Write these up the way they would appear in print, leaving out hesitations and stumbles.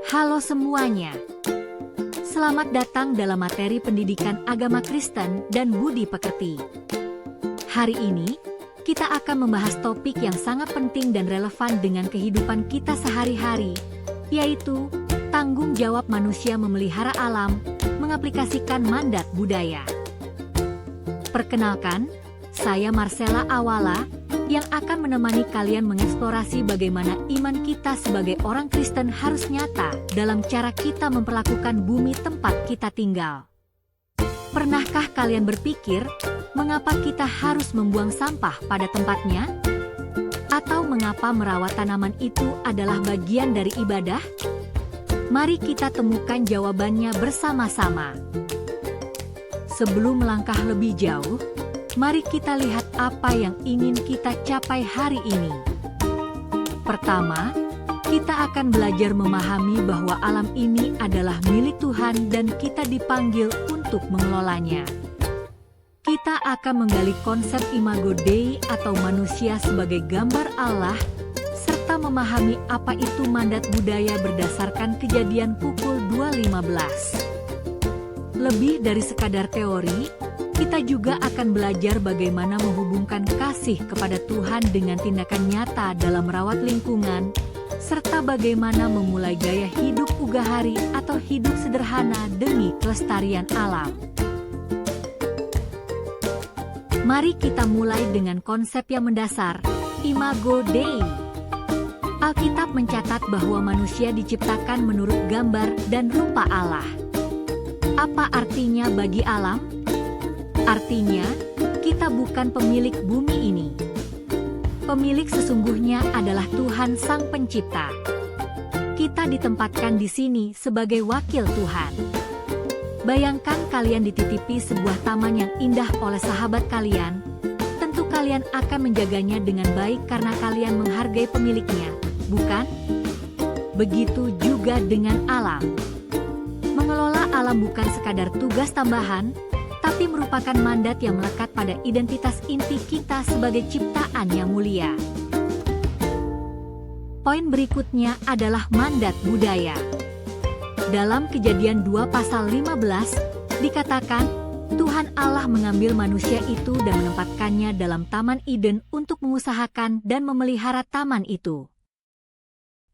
Halo semuanya. Selamat datang dalam materi pendidikan agama Kristen dan budi pekerti. Hari ini, kita akan membahas topik yang sangat penting dan relevan dengan kehidupan kita sehari-hari, yaitu tanggung jawab manusia memelihara alam, mengaplikasikan mandat budaya. Perkenalkan, saya Marcella Awala, yang akan menemani kalian mengeksplorasi bagaimana iman kita sebagai orang Kristen harus nyata dalam cara kita memperlakukan bumi tempat kita tinggal. Pernahkah kalian berpikir, mengapa kita harus membuang sampah pada tempatnya? Atau mengapa merawat tanaman itu adalah bagian dari ibadah? Mari kita temukan jawabannya bersama-sama. Sebelum melangkah lebih jauh, mari kita lihat apa yang ingin kita capai hari ini. Pertama, kita akan belajar memahami bahwa alam ini adalah milik Tuhan dan kita dipanggil untuk mengelolanya. Kita akan menggali konsep Imago Dei atau manusia sebagai gambar Allah, serta memahami apa itu mandat budaya berdasarkan Kejadian pukul 2:15. Lebih dari sekadar teori, kita juga akan belajar bagaimana menghubungkan kasih kepada Tuhan dengan tindakan nyata dalam merawat lingkungan, serta bagaimana memulai gaya hidup ugahari atau hidup sederhana demi kelestarian alam. Mari kita mulai dengan konsep yang mendasar, Imago Dei. Alkitab mencatat bahwa manusia diciptakan menurut gambar dan rupa Allah. Apa artinya bagi alam? Artinya, kita bukan pemilik bumi ini. Pemilik sesungguhnya adalah Tuhan Sang Pencipta. Kita ditempatkan di sini sebagai wakil Tuhan. Bayangkan kalian dititipi sebuah taman yang indah oleh sahabat kalian. Tentu kalian akan menjaganya dengan baik karena kalian menghargai pemiliknya, bukan? Begitu juga dengan alam. Mengelola alam bukan sekadar tugas tambahan, tapi merupakan mandat yang melekat pada identitas inti kita sebagai ciptaan yang mulia. Poin berikutnya adalah mandat budaya. Dalam Kejadian 2 pasal 15, dikatakan, Tuhan Allah mengambil manusia itu dan menempatkannya dalam Taman Eden untuk mengusahakan dan memelihara taman itu.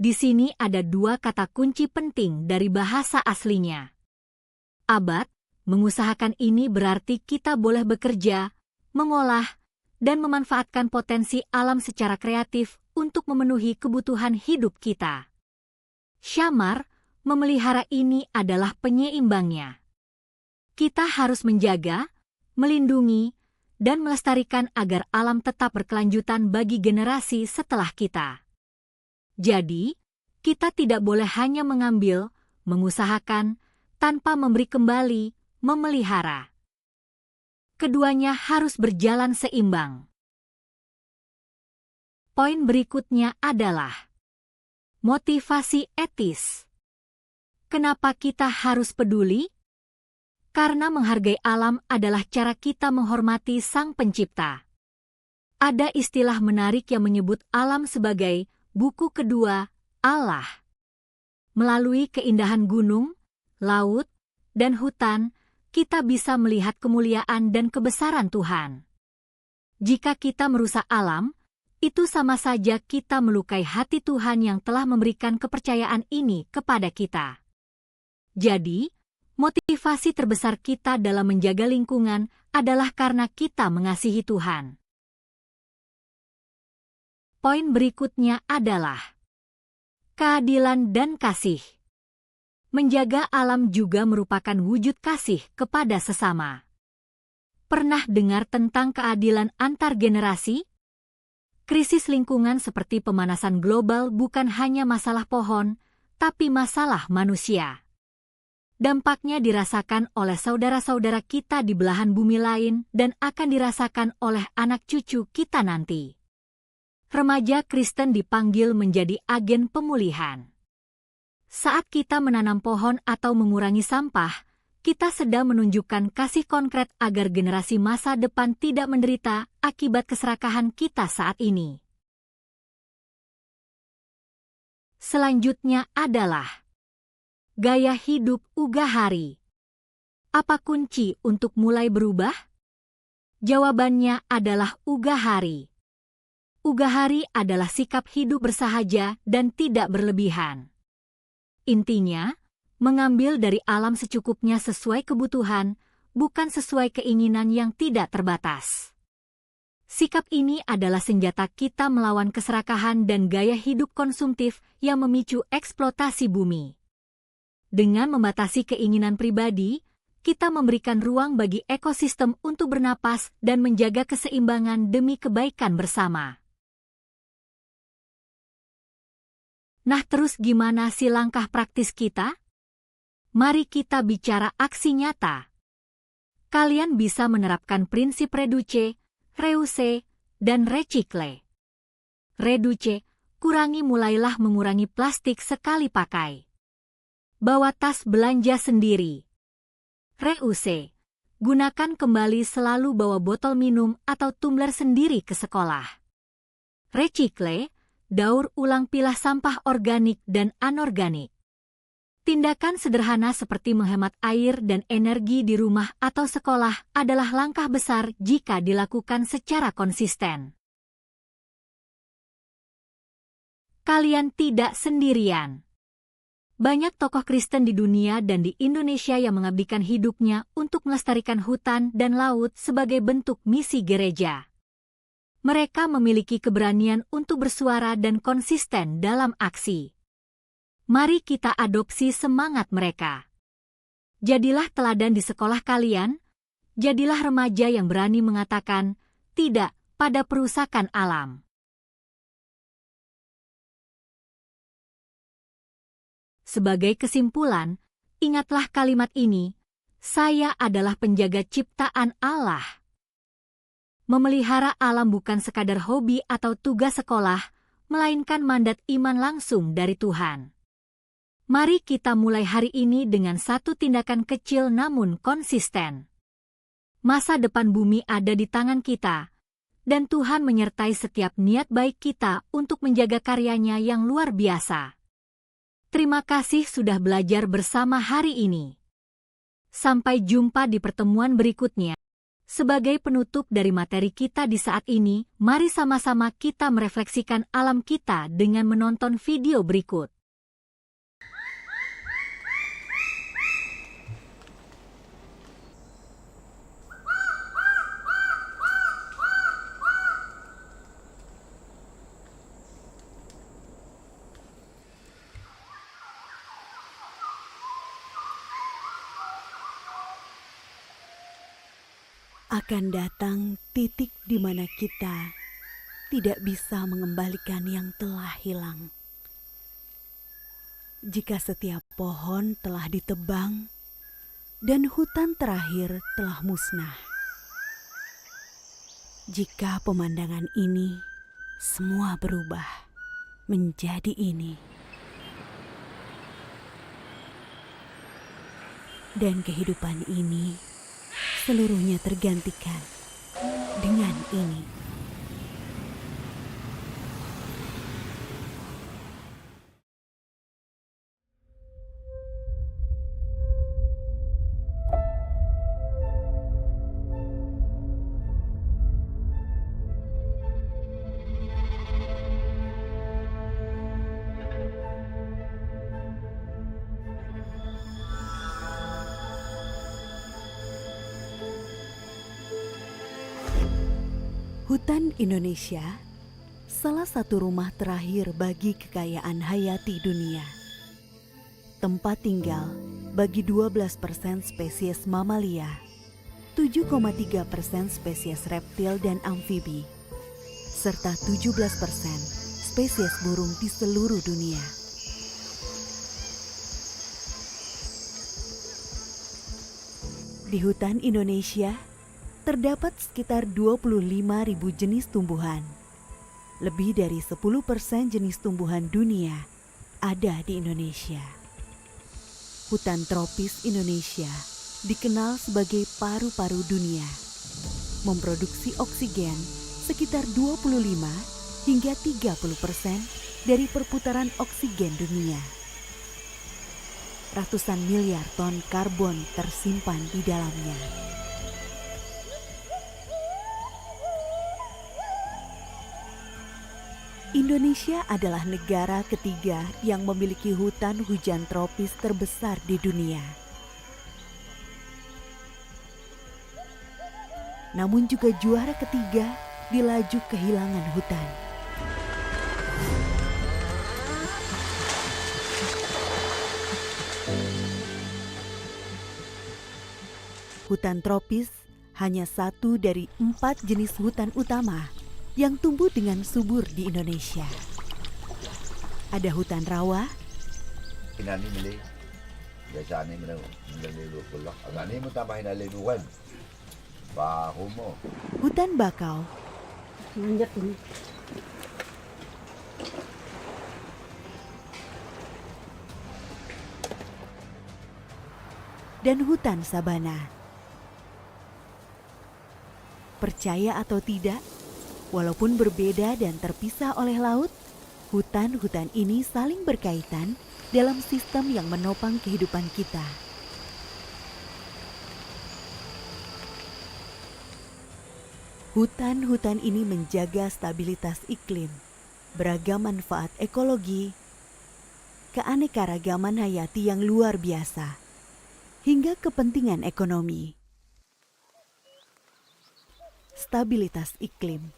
Di sini ada dua kata kunci penting dari bahasa aslinya. Abad, mengusahakan ini berarti kita boleh bekerja, mengolah, dan memanfaatkan potensi alam secara kreatif untuk memenuhi kebutuhan hidup kita. Syamar, memelihara ini adalah penyeimbangnya. Kita harus menjaga, melindungi, dan melestarikan agar alam tetap berkelanjutan bagi generasi setelah kita. Jadi, kita tidak boleh hanya mengambil, mengusahakan, tanpa memberi kembali, memelihara. Keduanya harus berjalan seimbang. Poin berikutnya adalah motivasi etis. Kenapa kita harus peduli? Karena menghargai alam adalah cara kita menghormati Sang Pencipta. Ada istilah menarik yang menyebut alam sebagai buku kedua Allah. Melalui keindahan gunung, laut, dan hutan, kita bisa melihat kemuliaan dan kebesaran Tuhan. Jika kita merusak alam, itu sama saja kita melukai hati Tuhan yang telah memberikan kepercayaan ini kepada kita. Jadi, motivasi terbesar kita dalam menjaga lingkungan adalah karena kita mengasihi Tuhan. Poin berikutnya adalah keadilan dan kasih. Menjaga alam juga merupakan wujud kasih kepada sesama. Pernah dengar tentang keadilan antar generasi? Krisis lingkungan seperti pemanasan global bukan hanya masalah pohon, tapi masalah manusia. Dampaknya dirasakan oleh saudara-saudara kita di belahan bumi lain dan akan dirasakan oleh anak cucu kita nanti. Remaja Kristen dipanggil menjadi agen pemulihan. Saat kita menanam pohon atau mengurangi sampah, kita sedang menunjukkan kasih konkret agar generasi masa depan tidak menderita akibat keserakahan kita saat ini. Selanjutnya adalah Gaya hidup Ugahari. Apa kunci untuk mulai berubah? Jawabannya adalah Ugahari. Ugahari adalah sikap hidup bersahaja dan tidak berlebihan. Intinya, mengambil dari alam secukupnya sesuai kebutuhan, bukan sesuai keinginan yang tidak terbatas. Sikap ini adalah senjata kita melawan keserakahan dan gaya hidup konsumtif yang memicu eksploitasi bumi. Dengan membatasi keinginan pribadi, kita memberikan ruang bagi ekosistem untuk bernapas dan menjaga keseimbangan demi kebaikan bersama. Nah, terus gimana sih langkah praktis kita? Mari kita bicara aksi nyata. Kalian bisa menerapkan prinsip reduce, reuse, dan recycle. Reduce, mulailah mengurangi plastik sekali pakai. Bawa tas belanja sendiri. Reuse, gunakan kembali, selalu bawa botol minum atau tumbler sendiri ke sekolah. Recycle, daur ulang, pilah sampah organik dan anorganik. Tindakan sederhana seperti menghemat air dan energi di rumah atau sekolah adalah langkah besar jika dilakukan secara konsisten. Kalian tidak sendirian. Banyak tokoh Kristen di dunia dan di Indonesia yang mengabdikan hidupnya untuk melestarikan hutan dan laut sebagai bentuk misi gereja. Mereka memiliki keberanian untuk bersuara dan konsisten dalam aksi. Mari kita adopsi semangat mereka. Jadilah teladan di sekolah kalian, jadilah remaja yang berani mengatakan tidak pada perusakan alam. Sebagai kesimpulan, ingatlah kalimat ini, saya adalah penjaga ciptaan Allah. Memelihara alam bukan sekadar hobi atau tugas sekolah, melainkan mandat iman langsung dari Tuhan. Mari kita mulai hari ini dengan satu tindakan kecil namun konsisten. Masa depan bumi ada di tangan kita, dan Tuhan menyertai setiap niat baik kita untuk menjaga karyanya yang luar biasa. Terima kasih sudah belajar bersama hari ini. Sampai jumpa di pertemuan berikutnya. Sebagai penutup dari materi kita di saat ini, mari sama-sama kita merefleksikan alam kita dengan menonton video berikut. Akan datang titik di mana kita tidak bisa mengembalikan yang telah hilang. Jika setiap pohon telah ditebang dan hutan terakhir telah musnah. Jika pemandangan ini semua berubah menjadi ini. Dan kehidupan ini seluruhnya tergantikan dengan ini. Hutan Indonesia, salah satu rumah terakhir bagi kekayaan hayati dunia. Tempat tinggal bagi 12% spesies mamalia, 7,3% spesies reptil dan amfibi, serta 17% spesies burung di seluruh dunia. Di hutan Indonesia, terdapat sekitar 25.000 jenis tumbuhan. Lebih dari 10% jenis tumbuhan dunia ada di Indonesia. Hutan tropis Indonesia dikenal sebagai paru-paru dunia. Memproduksi oksigen sekitar 25 hingga 30% dari perputaran oksigen dunia. ratusan miliar ton karbon tersimpan di dalamnya. Indonesia adalah negara ketiga yang memiliki hutan hujan tropis terbesar di dunia. Namun juga juara ketiga di laju kehilangan hutan. Hutan tropis hanya satu dari 4 jenis hutan utama yang tumbuh dengan subur di Indonesia. Ada hutan rawa, Inani mili, biasa ni mili pula. Agak ni mo tambahin na linuwan. Baho mo. hutan bakau, Nanjak ini. dan hutan sabana. Percaya atau tidak, walaupun berbeda dan terpisah oleh laut, hutan-hutan ini saling berkaitan dalam sistem yang menopang kehidupan kita. Hutan-hutan ini menjaga stabilitas iklim, beragam manfaat ekologi, keanekaragaman hayati yang luar biasa, hingga kepentingan ekonomi. Stabilitas iklim.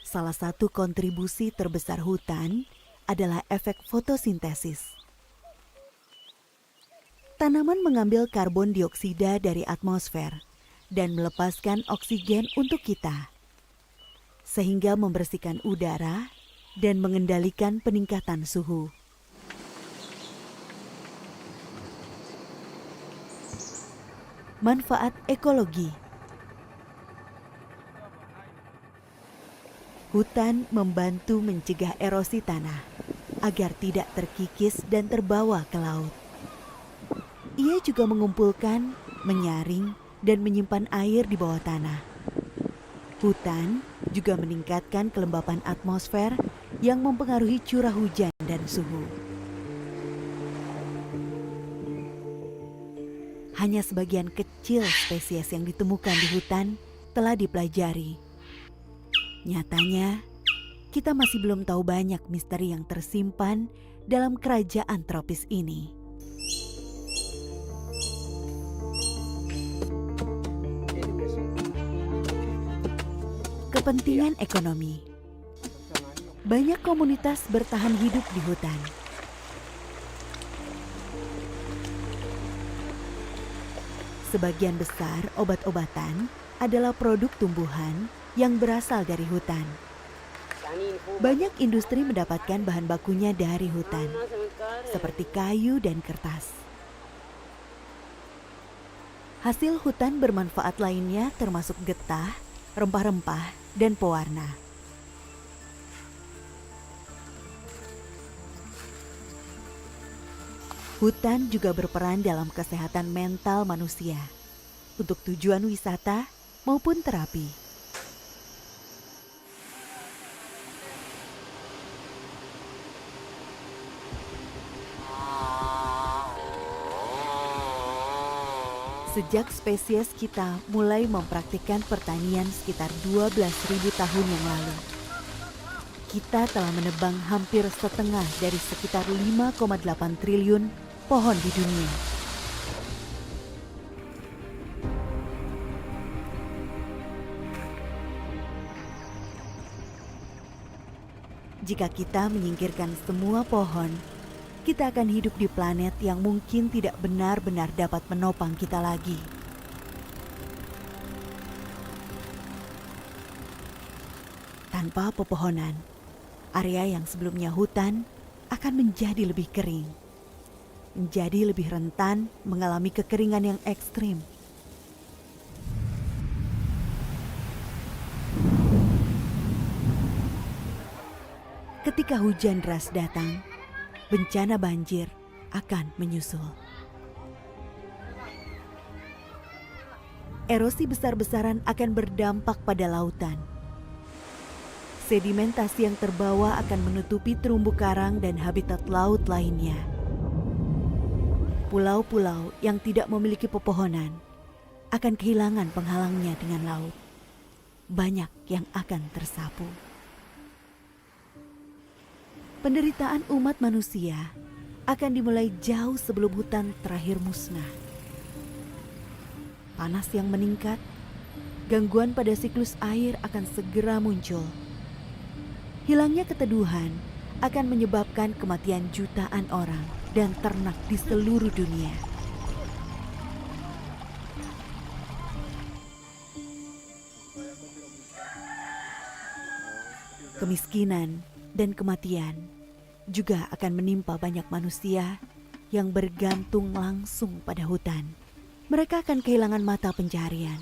Salah satu kontribusi terbesar hutan adalah efek fotosintesis. Tanaman mengambil karbon dioksida dari atmosfer dan melepaskan oksigen untuk kita, sehingga membersihkan udara dan mengendalikan peningkatan suhu. Manfaat ekologi. Hutan membantu mencegah erosi tanah agar tidak terkikis dan terbawa ke laut. Ia juga mengumpulkan, menyaring, dan menyimpan air di bawah tanah. Hutan juga meningkatkan kelembapan atmosfer yang mempengaruhi curah hujan dan suhu. Hanya sebagian kecil spesies yang ditemukan di hutan telah dipelajari. Nyatanya, kita masih belum tahu banyak misteri yang tersimpan dalam kerajaan tropis ini. Kepentingan ekonomi. Banyak komunitas bertahan hidup di hutan. Sebagian besar obat-obatan adalah produk tumbuhan yang berasal dari hutan. Banyak industri mendapatkan bahan bakunya dari hutan, seperti kayu dan kertas. Hasil hutan bermanfaat lainnya termasuk getah, rempah-rempah, dan pewarna. Hutan juga berperan dalam kesehatan mental manusia untuk tujuan wisata maupun terapi. Sejak spesies kita mulai mempraktikkan pertanian sekitar 12.000 tahun yang lalu, kita telah menebang hampir setengah dari sekitar 5,8 triliun pohon di dunia. Jika kita menyingkirkan semua pohon, kita akan hidup di planet yang mungkin tidak benar-benar dapat menopang kita lagi. Tanpa pepohonan, area yang sebelumnya hutan akan menjadi lebih kering, menjadi lebih rentan mengalami kekeringan yang ekstrim. Ketika hujan deras datang, bencana banjir akan menyusul. Erosi besar-besaran akan berdampak pada lautan. Sedimentasi yang terbawa akan menutupi terumbu karang dan habitat laut lainnya. Pulau-pulau yang tidak memiliki pepohonan akan kehilangan penghalangnya dengan laut. Banyak yang akan tersapu. Penderitaan umat manusia akan dimulai jauh sebelum hutan terakhir musnah. Panas yang meningkat, gangguan pada siklus air akan segera muncul. Hilangnya keteduhan akan menyebabkan kematian jutaan orang dan ternak di seluruh dunia. Kemiskinan dan kematian juga akan menimpa banyak manusia yang bergantung langsung pada hutan. Mereka akan kehilangan mata pencaharian,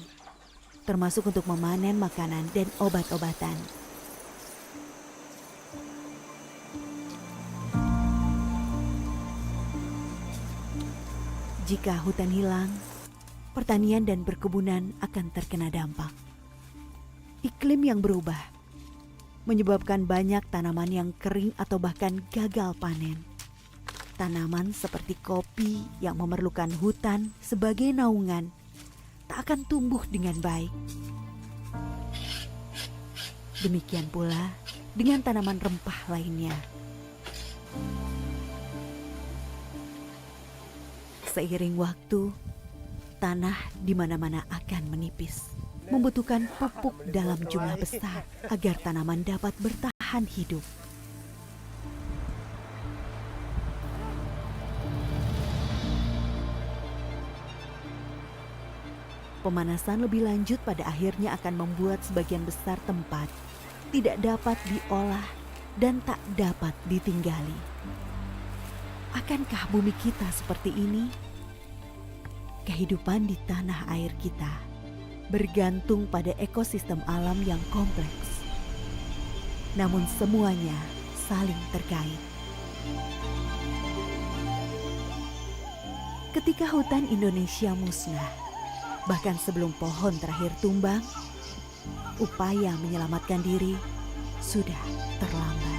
termasuk untuk memanen makanan dan obat-obatan. Jika hutan hilang, pertanian dan perkebunan akan terkena dampak. Iklim yang berubah menyebabkan banyak tanaman yang kering atau bahkan gagal panen. Tanaman seperti kopi yang memerlukan hutan sebagai naungan tak akan tumbuh dengan baik. Demikian pula dengan tanaman rempah lainnya. Seiring waktu, tanah di mana-mana akan menipis, membutuhkan pupuk dalam jumlah besar agar tanaman dapat bertahan hidup. Pemanasan lebih lanjut pada akhirnya akan membuat sebagian besar tempat tidak dapat diolah dan tak dapat ditinggali. Akankah bumi kita seperti ini? Kehidupan di tanah air kita bergantung pada ekosistem alam yang kompleks. Namun semuanya saling terkait. Ketika hutan Indonesia musnah, bahkan sebelum pohon terakhir tumbang, upaya menyelamatkan diri sudah terlambat.